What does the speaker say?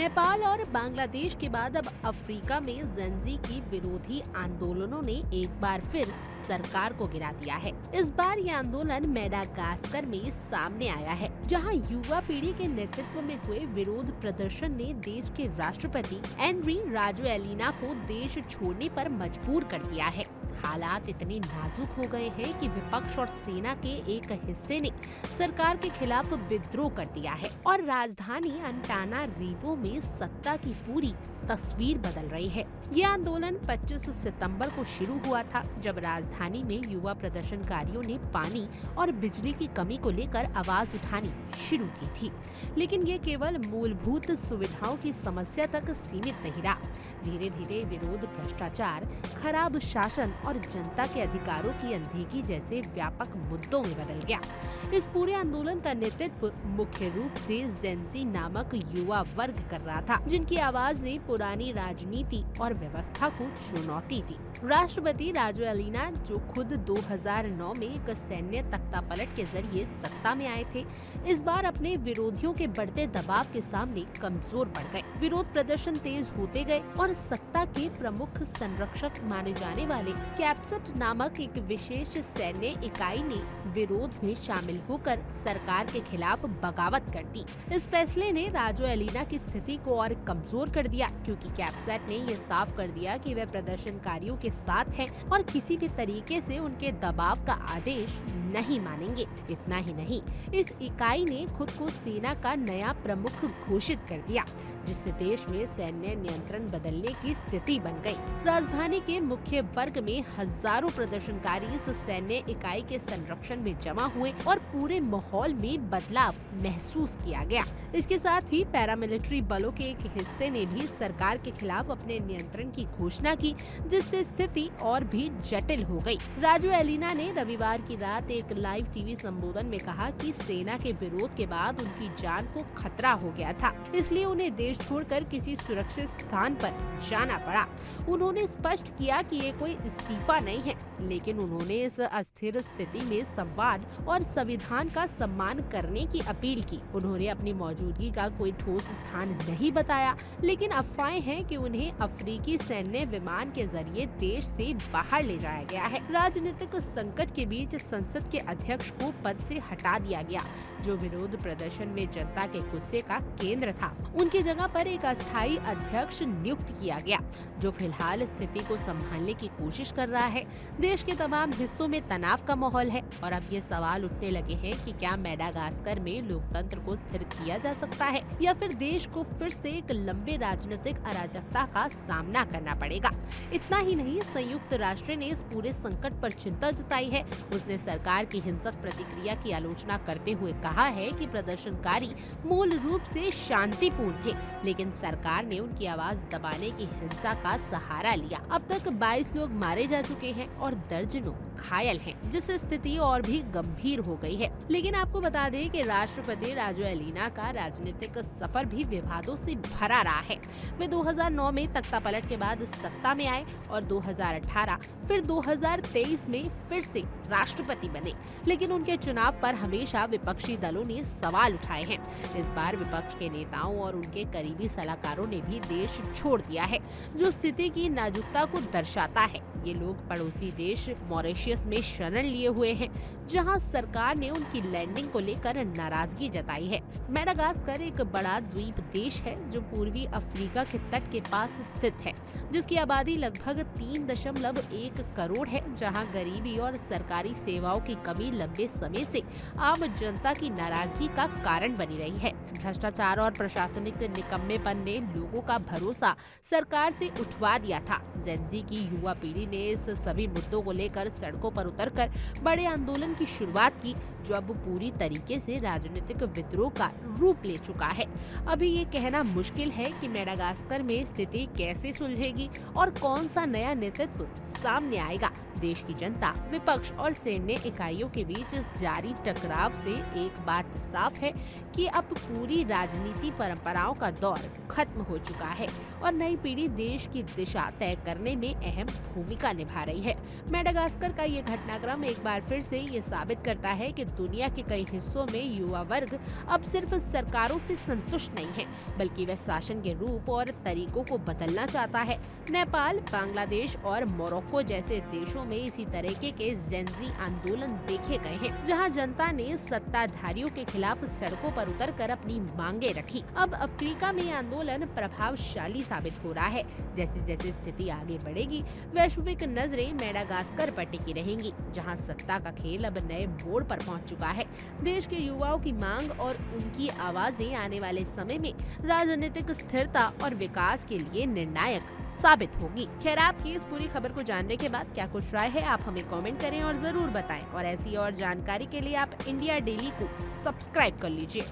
नेपाल और बांग्लादेश के बाद अब अफ्रीका में जेनजी की विरोधी आंदोलनों ने एक बार फिर सरकार को गिरा दिया है। इस बार ये आंदोलन मेडागास्कर में सामने आया है, जहां युवा पीढ़ी के नेतृत्व में हुए विरोध प्रदर्शन ने देश के राष्ट्रपति एनरी राजोएलिना को देश छोड़ने पर मजबूर कर दिया है। हालात इतने नाजुक हो गए हैं कि विपक्ष और सेना के एक हिस्से ने सरकार के खिलाफ विद्रोह कर दिया है और राजधानी अंटानारीवो में सत्ता की पूरी तस्वीर बदल रही है। ये आंदोलन 25 सितंबर को शुरू हुआ था, जब राजधानी में युवा प्रदर्शनकारियों ने पानी और बिजली की कमी को लेकर आवाज उठानी शुरू की थी। लेकिन ये केवल मूलभूत सुविधाओं की समस्या तक सीमित नहीं रहा। धीरे धीरे विरोध भ्रष्टाचार, खराब शासन और जनता के अधिकारों की अनदेखी जैसे व्यापक मुद्दों में बदल गया। इस पूरे आंदोलन का नेतृत्व मुख्य रूप से जेनजी नामक युवा वर्ग कर रहा था, जिनकी आवाज ने पुरानी राजनीति और व्यवस्था को चुनौती दी। राष्ट्रपति राजोएलिना, जो खुद 2009 में एक सैन्य तख्तापलट के जरिए सत्ता में आए थे, इस बार अपने विरोधियों के बढ़ते दबाव के सामने कमजोर पड़ गए। विरोध प्रदर्शन तेज होते गए और सत्ता के प्रमुख संरक्षक माने जाने वाले कैप्सट नामक एक विशेष सैन्य इकाई ने विरोध में शामिल होकर सरकार के खिलाफ बगावत कर दी। इस फैसले ने राजोएलिना की स्थिति को और कमजोर कर दिया, क्योंकि कैप्सट ने ये साफ कर दिया कि वे प्रदर्शनकारियों के साथ हैं और किसी भी तरीके से उनके दबाव का आदेश नहीं मानेंगे। इतना ही नहीं, इस इकाई ने खुद को सेना का नया प्रमुख घोषित कर दिया, जिससे देश में सैन्य नियंत्रण बदलने की स्थिति बन गई। राजधानी के मुख्य वर्ग में हजारों प्रदर्शनकारी इस सैन्य इकाई के संरक्षण में जमा हुए और पूरे माहौल में बदलाव महसूस किया गया। इसके साथ ही पैरामिलिट्री बलों के एक हिस्से ने भी सरकार के खिलाफ अपने नियंत्रण की घोषणा की, जिससे स्थिति और भी जटिल हो गई। राजोएलिना ने रविवार की रात एक लाइव टीवी संबोधन में कहा कि सेना के विरोध के बाद उनकी जान को खतरा हो गया था, इसलिए उन्हें देश छोड़कर किसी सुरक्षित स्थान पर जाना पड़ा। उन्होंने स्पष्ट किया कि ये कोई इस्तीफा नहीं है, लेकिन उन्होंने इस अस्थिर स्थिति में संवाद और संविधान का सम्मान करने की अपील की। उन्होंने अपनी मौजूदगी का कोई ठोस स्थान नहीं बताया, लेकिन अफवाहें हैं कि उन्हें अफ्रीकी सैन्य विमान के जरिए देश से बाहर ले जाया गया है। राजनीतिक संकट के बीच संसद के अध्यक्ष को पद से हटा दिया गया, जो विरोध प्रदर्शन में जनता के गुस्से का केंद्र था। उनकी जगह पर एक अस्थायी अध्यक्ष नियुक्त किया गया, जो फिलहाल स्थिति को संभालने की कोशिश कर रहा है। देश के तमाम हिस्सों में तनाव का माहौल है और अब ये सवाल उठने लगे हैं कि क्या मेडागास्कर में लोकतंत्र को स्थिर किया जा सकता है या फिर देश को फिर से एक लंबे राजनीतिक अराजकता का सामना करना पड़ेगा। इतना ही नहीं, संयुक्त राष्ट्र ने इस पूरे संकट पर चिंता जताई है। उसने सरकार की हिंसक प्रतिक्रिया की आलोचना करते हुए कहा है कि प्रदर्शनकारी मूल रूप से शांतिपूर्ण थे, लेकिन सरकार ने उनकी आवाज दबाने की हिंसा का सहारा लिया। अब तक 22 लोग मारे जा चुके हैं और दर्जनों घायल हैं, जिससे स्थिति और भी गंभीर हो गई है। लेकिन आपको बता दें कि राष्ट्रपति राजोएलिना का राजनीतिक सफर भी विवादों से भरा रहा है। वे 2009 में तख्तापलट के बाद सत्ता में आए और 2018 फिर 2023 में फिर से राष्ट्रपति बने, लेकिन उनके चुनाव पर हमेशा विपक्षी दलों ने सवाल उठाए हैं। इस बार विपक्ष के नेताओं और उनके करीबी सलाहकारों ने भी देश छोड़ दिया है, जो स्थिति की नाजुकता को दर्शाता है। ये लोग पड़ोसी देश मॉरिशस में शरण लिए हुए हैं, जहां सरकार ने उनकी लैंडिंग को लेकर नाराजगी जताई है। मेडागास्कर एक बड़ा द्वीप देश है, जो पूर्वी अफ्रीका के तट के पास स्थित है, जिसकी आबादी लगभग 3.1 करोड़ है, जहां गरीबी और सरकारी सेवाओं की कमी लंबे समय से आम जनता की नाराजगी का कारण बनी रही है। भ्रष्टाचार और प्रशासनिक निकम्मेपन ने लोगों का भरोसा सरकार से उठवा दिया था। जेनजी की युवा पीढ़ी ने इस सभी मुद्दों को लेकर सड़कों पर उतरकर बड़े आंदोलन की शुरुआत की, जो अब पूरी तरीके से राजनीतिक विद्रोह का रूप ले चुका है। अभी ये कहना मुश्किल है कि मेडागास्कर में स्थिति कैसे सुलझेगी और कौन सा नया नेतृत्व सामने आएगा। देश की जनता, विपक्ष और सैन्य इकाइयों के बीच इस जारी टकराव से एक बात साफ है कि अब पूरी राजनीति परंपराओं का दौर खत्म हो चुका है और नई पीढ़ी देश की दिशा तय करने में अहम भूमिका निभा रही है। मेडागास्कर का ये घटनाक्रम एक बार फिर से ये साबित करता है कि दुनिया के कई हिस्सों में युवा वर्ग अब सिर्फ सरकारों से संतुष्ट नहीं है, बल्कि वह शासन के रूप और तरीकों को बदलना चाहता है। नेपाल, बांग्लादेश और मोरक्को जैसे देशों में इसी तरीके के जेनजी आंदोलन देखे गए हैं, जहां जनता ने सत्ताधारियों के खिलाफ सड़कों पर उतरकर अपनी मांगे रखी। अब अफ्रीका में आंदोलन प्रभावशाली साबित हो रहा है। जैसे जैसे स्थिति आगे बढ़ेगी, वैश्विक नजरें मेडागास्कर पर टिकी रहेंगी, जहां सत्ता का खेल अब नए मोड़ पर पहुंच चुका है। देश के युवाओं की मांग और उनकी आवाजें आने वाले समय में राजनीतिक स्थिरता और विकास के लिए निर्णायक साबित होगी। खैर, आपकी इस पूरी खबर को जानने के बाद क्या कुछ राय है, आप हमें कमेंट करें और जरूर बताएं। और ऐसी और जानकारी के लिए आप इंडिया डेली को सब्सक्राइब कर लीजिए।